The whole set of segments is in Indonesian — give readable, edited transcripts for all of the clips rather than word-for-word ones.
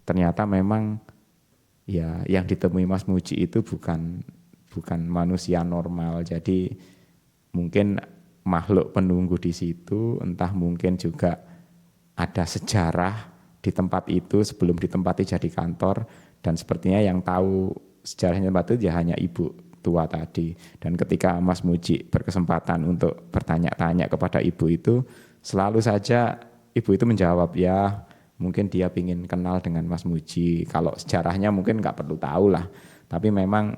ternyata memang ya yang ditemui Mas Muji itu bukan manusia normal. Jadi mungkin makhluk penunggu di situ, entah mungkin juga ada sejarah di tempat itu sebelum ditempati jadi kantor, dan sepertinya yang tahu sejarahnya tempat itu ya hanya ibu tua tadi. Dan ketika Mas Muji berkesempatan untuk bertanya-tanya kepada ibu itu, selalu saja ibu itu menjawab, ya mungkin dia ingin kenal dengan Mas Muji. Kalau sejarahnya mungkin nggak perlu tahu lah, tapi memang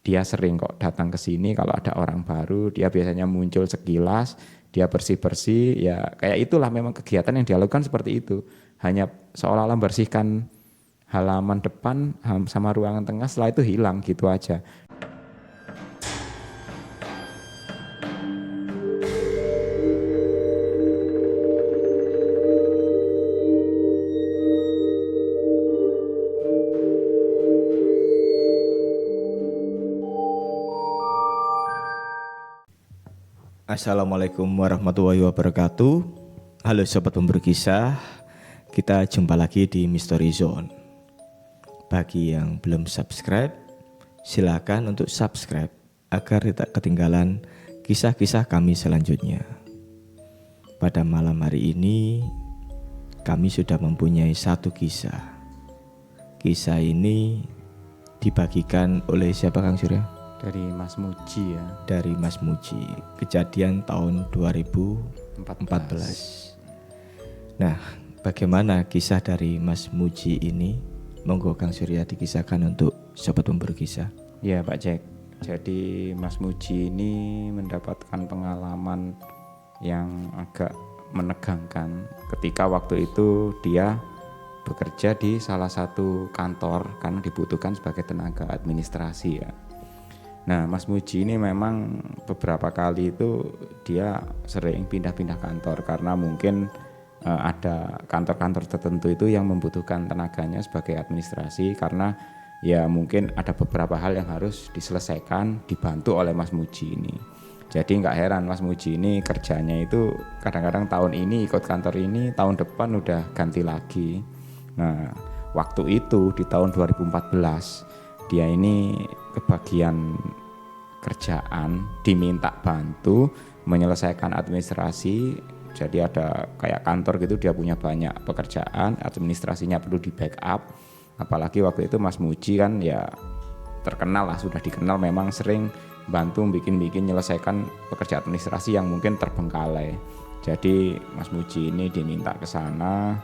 dia sering kok datang ke sini kalau ada orang baru, dia biasanya muncul sekilas, dia bersih-bersih, ya kayak itulah memang kegiatan yang dia lakukan seperti itu. Hanya seolah-olah membersihkan halaman depan sama ruangan tengah, setelah itu hilang gitu aja. Assalamualaikum warahmatullahi wabarakatuh. Halo sobat pemburu kisah, kita jumpa lagi di Mystery Zone. Bagi yang belum subscribe, silakan untuk subscribe agar tidak ketinggalan kisah-kisah kami selanjutnya. Pada malam hari ini, kami sudah mempunyai satu kisah. Kisah ini dibagikan oleh siapa Kang Surya? Dari Mas Muji ya. Dari Mas Muji, kejadian tahun 2014. Nah, bagaimana kisah dari Mas Muji ini? Monggo Kang Surya dikisahkan untuk sobat pemburu kisah. Ya Pak Jack, jadi Mas Muji ini mendapatkan pengalaman yang agak menegangkan ketika waktu itu dia bekerja di salah satu kantor karena dibutuhkan sebagai tenaga administrasi ya. Nah, Mas Muji ini memang beberapa kali itu dia sering pindah-pindah kantor karena mungkin ada kantor-kantor tertentu itu yang membutuhkan tenaganya sebagai administrasi, karena ya mungkin ada beberapa hal yang harus diselesaikan dibantu oleh Mas Muji ini. Jadi nggak heran Mas Muji ini kerjanya itu kadang-kadang tahun ini ikut kantor ini, tahun depan udah ganti lagi. Nah, waktu itu di tahun 2014 dia ini kebagian kerjaan, diminta bantu menyelesaikan administrasi. Jadi ada kayak kantor gitu, dia punya banyak pekerjaan, administrasinya perlu di backup. Apalagi waktu itu Mas Muji kan ya terkenal lah, sudah dikenal memang sering bantu bikin menyelesaikan pekerjaan administrasi yang mungkin terbengkalai. Jadi Mas Muji ini diminta ke sana,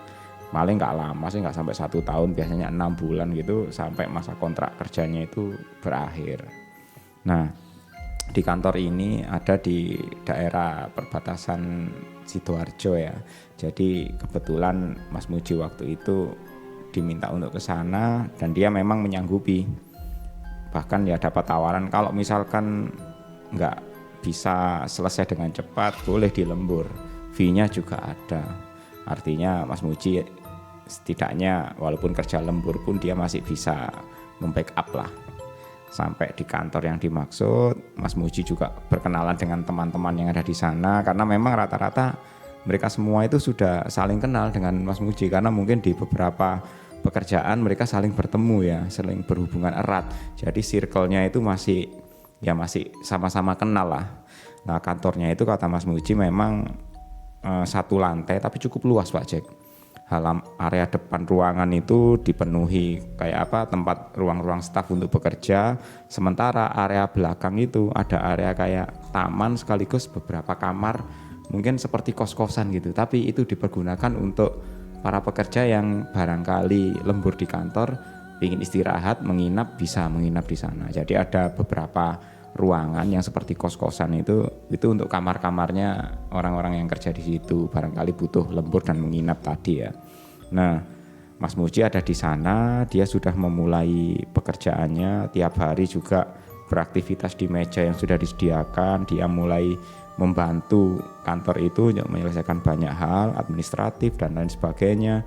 paling nggak lama sih, nggak sampai 1 tahun, biasanya 6 bulan gitu sampai masa kontrak kerjanya itu berakhir. Nah, di kantor ini ada di daerah perbatasan Sidoarjo ya. Jadi kebetulan Mas Muji waktu itu diminta untuk ke sana dan dia memang menyanggupi. Bahkan ya dapat tawaran kalau misalkan nggak bisa selesai dengan cepat boleh dilembur, fee-nya juga ada. Artinya Mas Muji setidaknya walaupun kerja lembur pun dia masih bisa membackup lah. Sampai di kantor yang dimaksud, Mas Muji juga berkenalan dengan teman-teman yang ada di sana, karena memang rata-rata mereka semua itu sudah saling kenal dengan Mas Muji, karena mungkin di beberapa pekerjaan mereka saling bertemu ya, saling berhubungan erat. Jadi circle-nya itu masih sama-sama kenal lah. Nah, kantornya itu kata Mas Muji memang 1 lantai tapi cukup luas Pak Jack. Area depan ruangan itu dipenuhi kayak tempat ruang-ruang staf untuk bekerja, sementara area belakang itu ada area kayak taman sekaligus beberapa kamar, mungkin seperti kos-kosan gitu, tapi itu dipergunakan untuk para pekerja yang barangkali lembur di kantor, ingin istirahat, bisa menginap di sana. Jadi ada beberapa ruangan yang seperti kos-kosan itu untuk kamar-kamarnya orang-orang yang kerja di situ, barangkali butuh lembur dan menginap tadi ya. Nah, Mas Muji ada di sana, dia sudah memulai pekerjaannya, tiap hari juga beraktivitas di meja yang sudah disediakan, dia mulai membantu kantor itu untuk menyelesaikan banyak hal administratif dan lain sebagainya.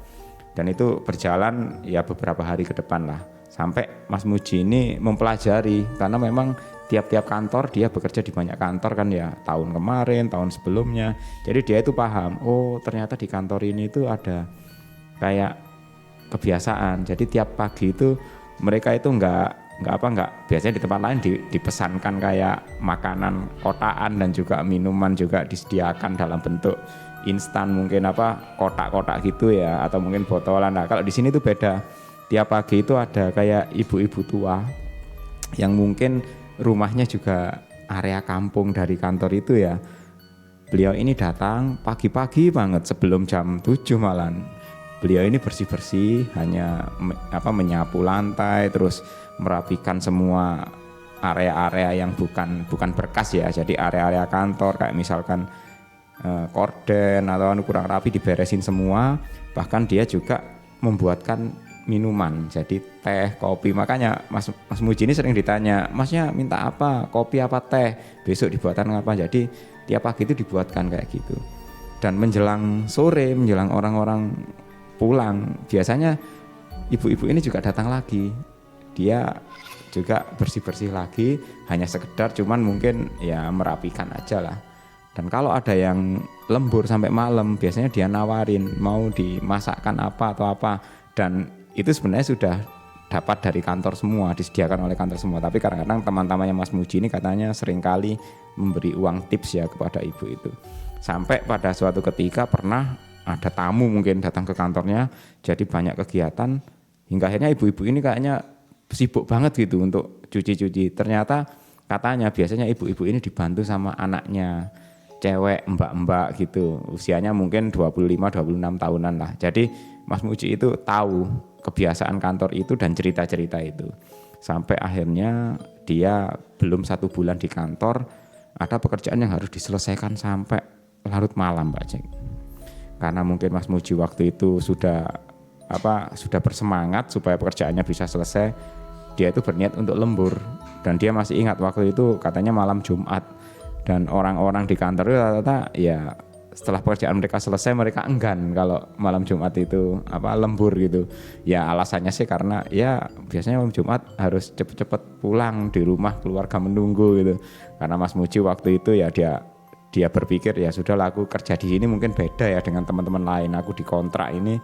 Dan itu berjalan ya beberapa hari ke depan lah, sampai Mas Muji ini mempelajari, karena memang tiap-tiap kantor dia bekerja di banyak kantor kan ya, tahun kemarin, tahun sebelumnya. Jadi dia itu paham, oh ternyata di kantor ini itu ada kayak kebiasaan. Jadi tiap pagi itu mereka itu nggak biasanya di tempat lain dipesankan kayak makanan kotaan dan juga minuman juga disediakan dalam bentuk instan, mungkin kotak-kotak gitu ya, atau mungkin botolan. Nah, kalau di sini tuh beda. Tiap pagi itu ada kayak ibu-ibu tua yang mungkin rumahnya juga area kampung dari kantor itu ya. Beliau ini datang pagi-pagi banget sebelum jam 7 malam. Beliau ini bersih-bersih, hanya menyapu lantai, terus merapikan semua area-area yang bukan berkas ya. Jadi area-area kantor kayak misalkan korden atau kurang rapi diberesin semua. Bahkan dia juga membuatkan minuman, jadi teh, kopi. Makanya Mas Muji ini sering ditanya, Masnya minta apa, kopi apa teh, besok dibuatkan apa. Jadi tiap pagi itu dibuatkan kayak gitu. Dan menjelang sore, menjelang orang-orang pulang, biasanya ibu-ibu ini juga datang lagi. Dia juga bersih-bersih lagi, hanya sekedar cuman mungkin ya merapikan aja lah. Dan kalau ada yang lembur sampai malam, biasanya dia nawarin mau dimasakkan apa atau apa. Dan itu sebenarnya sudah dapat dari kantor semua, disediakan oleh kantor semua. Tapi kadang-kadang teman-temannya Mas Muji ini katanya seringkali memberi uang tips ya kepada ibu itu. Sampai pada suatu ketika pernah ada tamu mungkin datang ke kantornya, jadi banyak kegiatan, hingga akhirnya ibu-ibu ini kayaknya sibuk banget gitu untuk cuci-cuci. Ternyata katanya biasanya ibu-ibu ini dibantu sama anaknya, cewek, mbak-mbak gitu, usianya mungkin 25-26 tahunan lah. Jadi Mas Muji itu tahu kebiasaan kantor itu dan cerita-cerita itu. Sampai akhirnya dia belum 1 bulan di kantor, ada pekerjaan yang harus diselesaikan sampai larut malam, Mbak Cek. Karena mungkin Mas Muji waktu itu sudah bersemangat supaya pekerjaannya bisa selesai, dia itu berniat untuk lembur. Dan dia masih ingat waktu itu katanya malam Jumat. Dan orang-orang di kantor itu rata-rata ya setelah pekerjaan mereka selesai mereka enggan kalau malam Jumat itu lembur gitu. Ya alasannya sih karena ya biasanya malam Jumat harus cepet-cepet pulang, di rumah keluarga menunggu gitu. Karena Mas Muji waktu itu ya dia berpikir ya sudahlah, aku kerja di sini mungkin beda ya dengan teman-teman lain. Aku dikontrak ini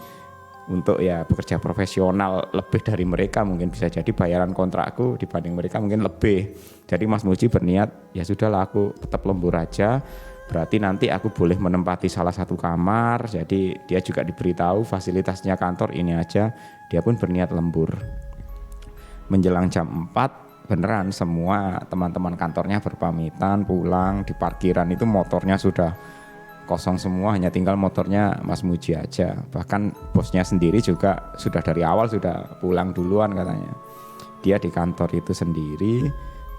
untuk ya bekerja profesional, lebih dari mereka, mungkin bisa jadi bayaran kontrakku dibanding mereka mungkin lebih. Jadi Mas Muji berniat ya sudahlah, aku tetap lembur aja, berarti nanti aku boleh menempati salah satu kamar. Jadi dia juga diberitahu fasilitasnya kantor ini aja, dia pun berniat lembur. Menjelang jam 4 beneran semua teman-teman kantornya berpamitan pulang. Di parkiran itu motornya sudah kosong semua, hanya tinggal motornya Mas Muji aja. Bahkan bosnya sendiri juga sudah dari awal sudah pulang duluan katanya. Dia di kantor itu sendiri,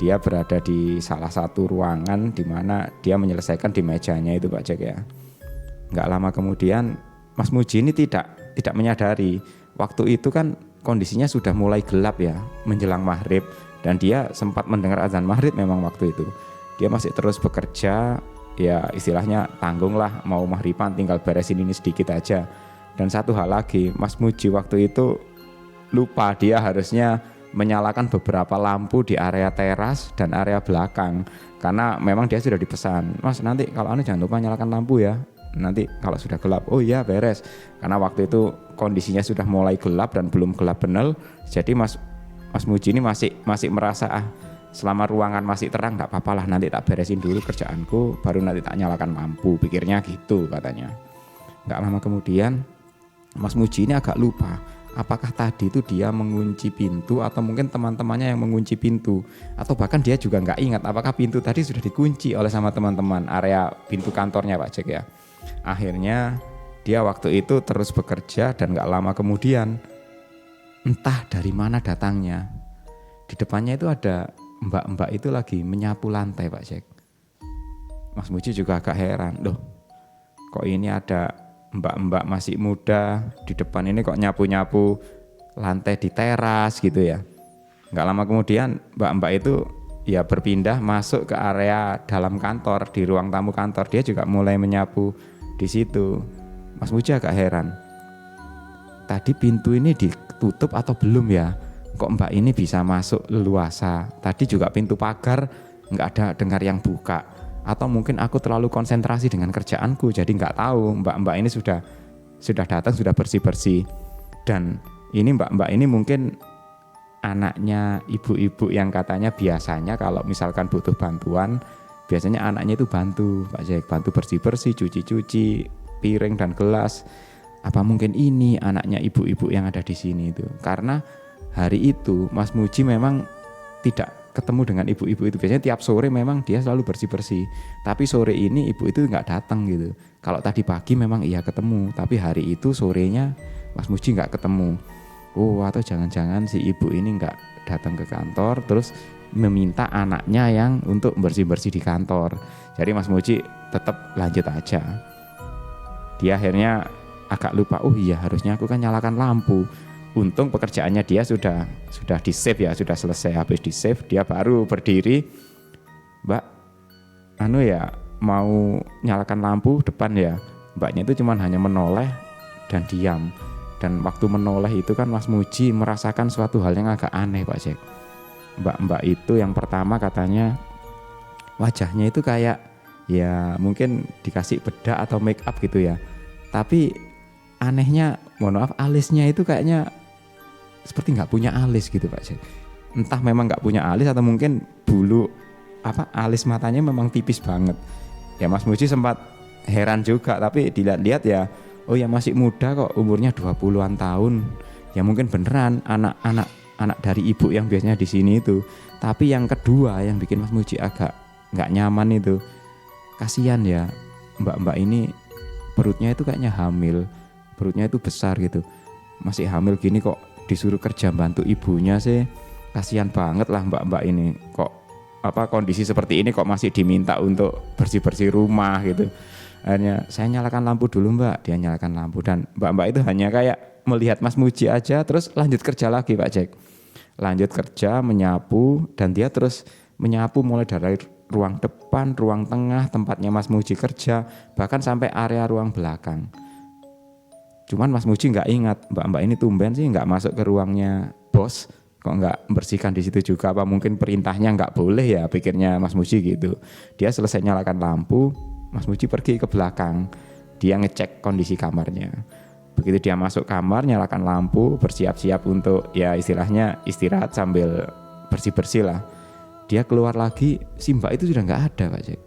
dia berada di salah satu ruangan di mana dia menyelesaikan di mejanya itu, Pak Jack ya. Nggak lama kemudian Mas Muji ini tidak menyadari waktu itu kan kondisinya sudah mulai gelap ya, menjelang maghrib, dan dia sempat mendengar azan maghrib memang waktu itu. Dia masih terus bekerja, ya istilahnya tanggung lah, mau maghriban tinggal beresin ini sedikit aja. Dan satu hal lagi, Mas Muji waktu itu lupa dia harusnya menyalakan beberapa lampu di area teras dan area belakang. Karena memang dia sudah dipesan, Mas nanti kalau jangan lupa nyalakan lampu ya, nanti kalau sudah gelap. Oh iya beres. Karena waktu itu kondisinya sudah mulai gelap dan belum gelap benar. Jadi Mas Muji ini masih merasa selama ruangan masih terang gak apa-apa lah, nanti tak beresin dulu kerjaanku, baru nanti tak nyalakan lampu, pikirnya gitu katanya. Gak lama kemudian Mas Muji ini agak lupa, apakah tadi itu dia mengunci pintu atau mungkin teman-temannya yang mengunci pintu, atau bahkan dia juga gak ingat apakah pintu tadi sudah dikunci oleh sama teman-teman area pintu kantornya, Pak Jack ya. Akhirnya dia waktu itu terus bekerja dan gak lama kemudian entah dari mana datangnya, di depannya itu ada mbak-mbak itu lagi menyapu lantai, Pak Jack. Mas Muji juga agak heran, loh kok ini ada mbak-mbak masih muda di depan ini kok nyapu-nyapu lantai di teras gitu ya. Gak lama kemudian mbak-mbak itu ya berpindah masuk ke area dalam kantor, di ruang tamu kantor. Dia juga mulai menyapu di situ. Mas Muji agak heran, tadi pintu ini ditutup atau belum ya? Kok mbak ini bisa masuk leluasa? Tadi juga pintu pagar nggak ada dengar yang buka. Atau mungkin aku terlalu konsentrasi dengan kerjaanku, jadi nggak tahu mbak-mbak ini sudah datang, sudah bersih-bersih. Dan ini mbak-mbak ini mungkin anaknya ibu-ibu yang katanya biasanya kalau misalkan butuh bantuan, biasanya anaknya itu bantu Pak Jack, bantu bersih-bersih, cuci-cuci piring dan gelas. Apa mungkin ini anaknya ibu-ibu yang ada di sini itu? Karena hari itu Mas Muji memang tidak ketemu dengan ibu-ibu itu. Biasanya tiap sore memang dia selalu bersih-bersih. Tapi sore ini ibu itu nggak datang gitu. Kalau tadi pagi memang iya ketemu, tapi hari itu sorenya Mas Muji nggak ketemu. Oh, atau jangan-jangan si ibu ini nggak datang ke kantor, terus meminta anaknya yang untuk bersih-bersih di kantor. Jadi Mas Muji tetap lanjut aja. Dia akhirnya agak lupa, oh iya harusnya aku kan nyalakan lampu. Untung pekerjaannya dia sudah di save ya, sudah selesai. Habis di save dia baru berdiri, Mbak, ya mau nyalakan lampu depan ya. Mbaknya itu cuman hanya menoleh dan diam. Dan waktu menoleh itu kan Mas Muji merasakan suatu hal yang agak aneh Pak Jack. Mbak itu yang pertama katanya wajahnya itu kayak ya mungkin dikasih bedak atau make up gitu ya. Tapi anehnya, mohon maaf, alisnya itu kayaknya seperti nggak punya alis gitu Pak Jack. Entah memang nggak punya alis atau mungkin bulu alis matanya memang tipis banget. Ya Mas Muji sempat heran juga, tapi dilihat-lihat ya, oh ya masih muda kok, umurnya 20-an tahun. Ya mungkin beneran anak dari ibu yang biasanya di sini itu. Tapi yang kedua yang bikin Mas Muji agak nggak nyaman itu, kasihan ya mbak-mbak ini perutnya itu kayaknya hamil. Perutnya itu besar gitu, masih hamil gini kok disuruh kerja bantu ibunya sih, kasihan banget lah mbak-mbak ini. Kok kondisi seperti ini kok masih diminta untuk bersih-bersih rumah gitu. Akhirnya saya nyalakan lampu dulu Mbak, dia nyalakan lampu dan mbak-mbak itu hanya kayak melihat Mas Muji aja, terus lanjut kerja lagi Pak Jack. Lanjut kerja, menyapu, dan dia terus menyapu mulai dari ruang depan, ruang tengah, tempatnya Mas Muji kerja, bahkan sampai area ruang belakang. Cuman Mas Muji nggak ingat, mbak-mbak ini tumben sih nggak masuk ke ruangnya bos, kok nggak bersihkan di situ juga, apa mungkin perintahnya nggak boleh ya, pikirnya Mas Muji gitu. Dia selesai nyalakan lampu, Mas Muji pergi ke belakang, dia ngecek kondisi kamarnya. Begitu dia masuk kamar, nyalakan lampu, bersiap-siap untuk ya istilahnya istirahat sambil bersih-bersih lah. Dia keluar lagi, si mbak itu sudah nggak ada Pak Jack.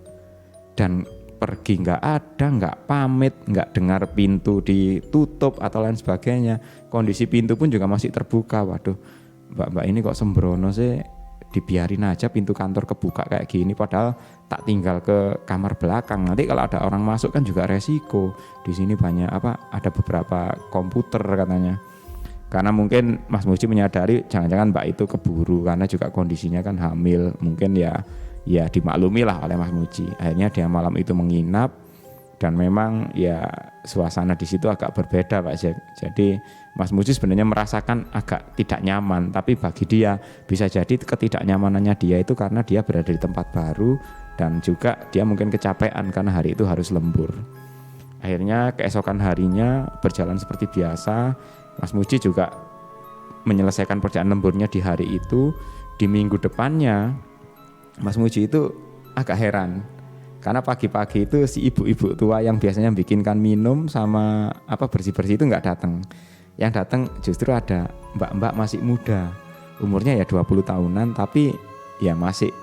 Dan pergi nggak ada, nggak pamit, nggak dengar pintu ditutup atau lain sebagainya. Kondisi pintu pun juga masih terbuka. Waduh, mbak-mbak ini kok sembrono sih, dibiarin aja pintu kantor kebuka kayak gini, padahal tak tinggal ke kamar belakang. Nanti kalau ada orang masuk kan juga resiko. Di sini banyak ada beberapa komputer katanya. Karena mungkin Mas Muji menyadari jangan-jangan mbak itu keburu karena juga kondisinya kan hamil. Mungkin ya dimaklumi lah oleh Mas Muji. Akhirnya dia malam itu menginap dan memang ya suasana di situ agak berbeda Pak Jack. Jadi Mas Muji sebenarnya merasakan agak tidak nyaman, tapi bagi dia bisa jadi ketidaknyamanannya dia itu karena dia berada di tempat baru dan juga dia mungkin kecapean karena hari itu harus lembur. Akhirnya keesokan harinya berjalan seperti biasa. Mas Muji juga menyelesaikan pekerjaan lemburnya di hari itu. Di minggu depannya Mas Muji itu agak heran karena pagi-pagi itu si ibu-ibu tua yang biasanya bikinkan minum sama bersih-bersih itu nggak datang. Yang datang justru ada mbak-mbak masih muda, umurnya ya 20 tahunan, tapi ya masih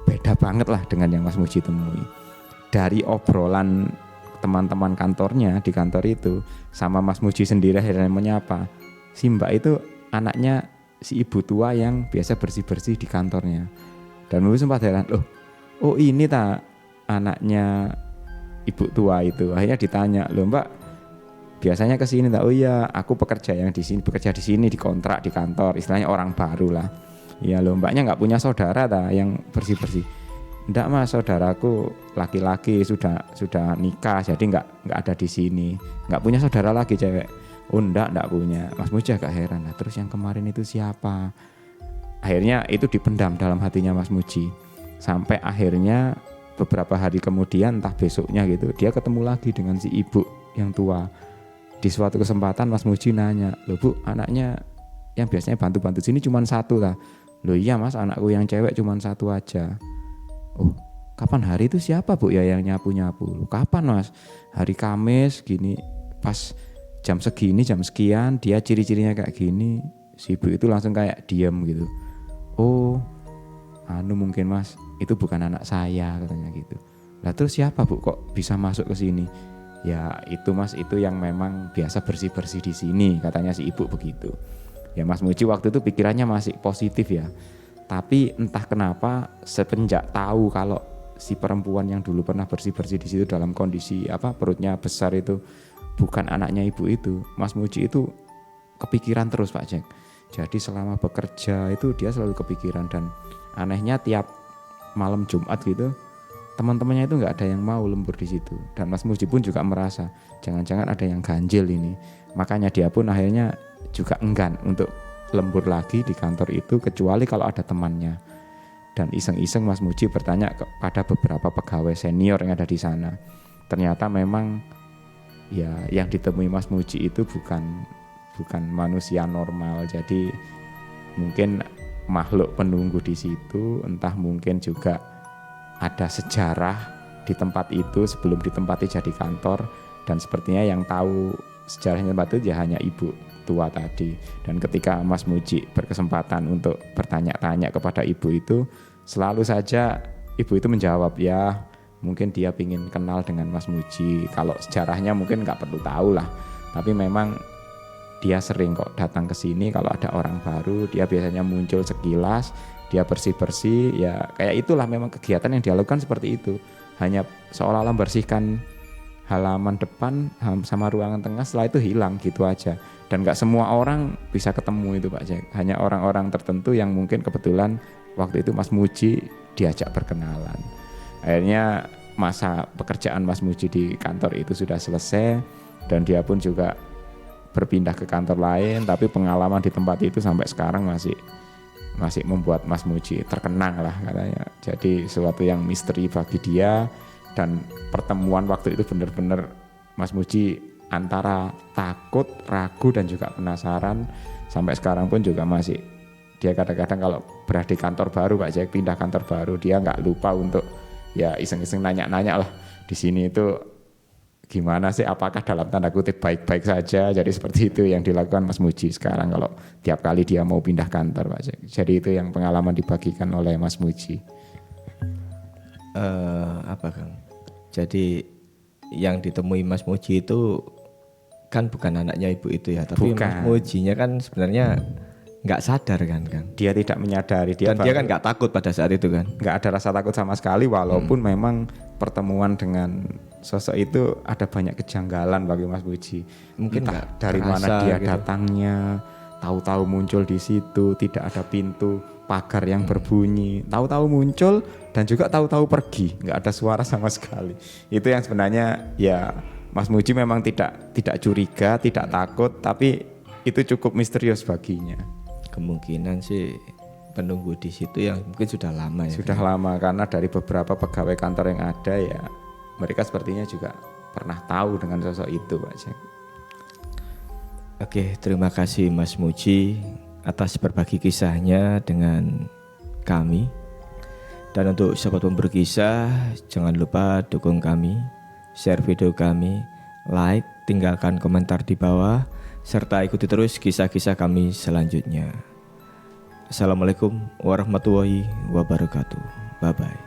beda banget lah dengan yang Mas Muji temui. Dari obrolan teman-teman kantornya di kantor itu sama Mas Muji sendiri akhirnya menyapa, si mbak itu anaknya si ibu tua yang biasa bersih-bersih di kantornya. Dan Muji sempat heran, oh ini tak anaknya ibu tua itu. Akhirnya ditanya, loh mbak biasanya ke sini tak? Oh iya, aku bekerja di sini dikontrak di kantor, istilahnya orang baru lah. Iya loh, mbaknya nggak punya saudara tak yang bersih-bersih? Enggak mas, saudaraku laki-laki sudah nikah, jadi nggak ada di sini. Nggak punya saudara lagi cewek. Oh enggak punya. Mas Muji agak heran, terus yang kemarin itu siapa? Akhirnya itu dipendam dalam hatinya Mas Muji. Sampai akhirnya beberapa hari kemudian, entah besoknya gitu, dia ketemu lagi dengan si ibu yang tua. Di suatu kesempatan Mas Muji nanya, loh bu, anaknya yang biasanya bantu-bantu sini cuma satu lah. Loh iya mas, anakku yang cewek cuma satu aja. Oh kapan hari itu siapa bu ya yang nyapu-nyapu? Loh, kapan mas? Hari Kamis gini, pas jam segini, jam sekian, dia ciri-cirinya kayak gini. Si ibu itu langsung kayak diam gitu. Oh, mungkin mas, itu bukan anak saya katanya gitu. Lah terus siapa bu kok bisa masuk ke sini? Ya itu mas, itu yang memang biasa bersih-bersih di sini, katanya si ibu begitu. Ya Mas Muji waktu itu pikirannya masih positif ya. Tapi entah kenapa semenjak tahu kalau si perempuan yang dulu pernah bersih-bersih di situ dalam kondisi perutnya besar itu bukan anaknya ibu itu, Mas Muji itu kepikiran terus Pak Jack. Jadi selama bekerja itu dia selalu kepikiran, dan anehnya tiap malam Jumat gitu teman-temannya itu nggak ada yang mau lembur di situ, dan Mas Muji pun juga merasa jangan-jangan ada yang ganjil ini. Makanya dia pun akhirnya juga enggan untuk lembur lagi di kantor itu kecuali kalau ada temannya. Dan iseng-iseng Mas Muji bertanya kepada beberapa pegawai senior yang ada di sana. Ternyata memang ya yang ditemui Mas Muji itu bukan manusia normal. Jadi mungkin makhluk penunggu di situ, entah mungkin juga ada sejarah di tempat itu sebelum ditempati jadi kantor, dan sepertinya yang tahu sejarahnya tempat itu ya hanya ibu tua tadi. Dan ketika Mas Muji berkesempatan untuk bertanya-tanya kepada ibu itu, selalu saja ibu itu menjawab ya mungkin dia ingin kenal dengan Mas Muji. Kalau sejarahnya mungkin nggak perlu tahu lah, tapi memang dia sering kok datang ke sini kalau ada orang baru, dia biasanya muncul sekilas, dia bersih-bersih, ya kayak itulah memang kegiatan yang dia lakukan seperti itu. Hanya seolah-olah membersihkan halaman depan sama ruangan tengah, setelah itu hilang gitu aja. Dan gak semua orang bisa ketemu itu Pak Jack, hanya orang-orang tertentu yang mungkin kebetulan waktu itu Mas Muji diajak berkenalan. Akhirnya masa pekerjaan Mas Muji di kantor itu sudah selesai, dan dia pun juga berpindah ke kantor lain, tapi pengalaman di tempat itu sampai sekarang masih membuat Mas Muji terkenang lah katanya. Jadi sesuatu yang misteri bagi dia, dan pertemuan waktu itu benar-benar Mas Muji antara takut, ragu, dan juga penasaran. Sampai sekarang pun juga masih, dia kadang-kadang kalau berada di kantor baru Pak Jack, pindah kantor baru, dia nggak lupa untuk ya iseng-iseng nanya-nanya lah di sini itu gimana sih, apakah dalam tanda kutip baik-baik saja. Jadi seperti itu yang dilakukan Mas Muji sekarang kalau tiap kali dia mau pindah kantor Pak Jack. Jadi itu yang pengalaman dibagikan oleh Mas Muji. Apa Kang? Jadi yang ditemui Mas Muji itu kan bukan anaknya ibu itu ya, tapi bukan. Mas Mujinya kan sebenarnya nggak sadar kan Kang? Dia tidak menyadari, dan dia kan nggak takut pada saat itu kan? Nggak ada rasa takut sama sekali, walaupun memang pertemuan dengan sosok itu ada banyak kejanggalan bagi Mas Muji. Mungkin entah dari mana dia gitu datangnya, tahu-tahu muncul di situ, tidak ada pintu pagar yang berbunyi, tahu-tahu muncul dan juga tahu-tahu pergi, nggak ada suara sama sekali. Itu yang sebenarnya ya Mas Muji memang tidak curiga, tidak takut, tapi itu cukup misterius baginya. Kemungkinan sih penunggu di situ yang mungkin sudah lama ya. Sudah lama, karena dari beberapa pegawai kantor yang ada ya mereka sepertinya juga pernah tahu dengan sosok itu Pak Jack. Oke, terima kasih Mas Muji atas berbagi kisahnya dengan kami. Dan untuk sahabat pemburu kisah, jangan lupa dukung kami, share video kami, like, tinggalkan komentar di bawah, serta ikuti terus kisah-kisah kami selanjutnya. Assalamualaikum warahmatullahi wabarakatuh. Bye-bye.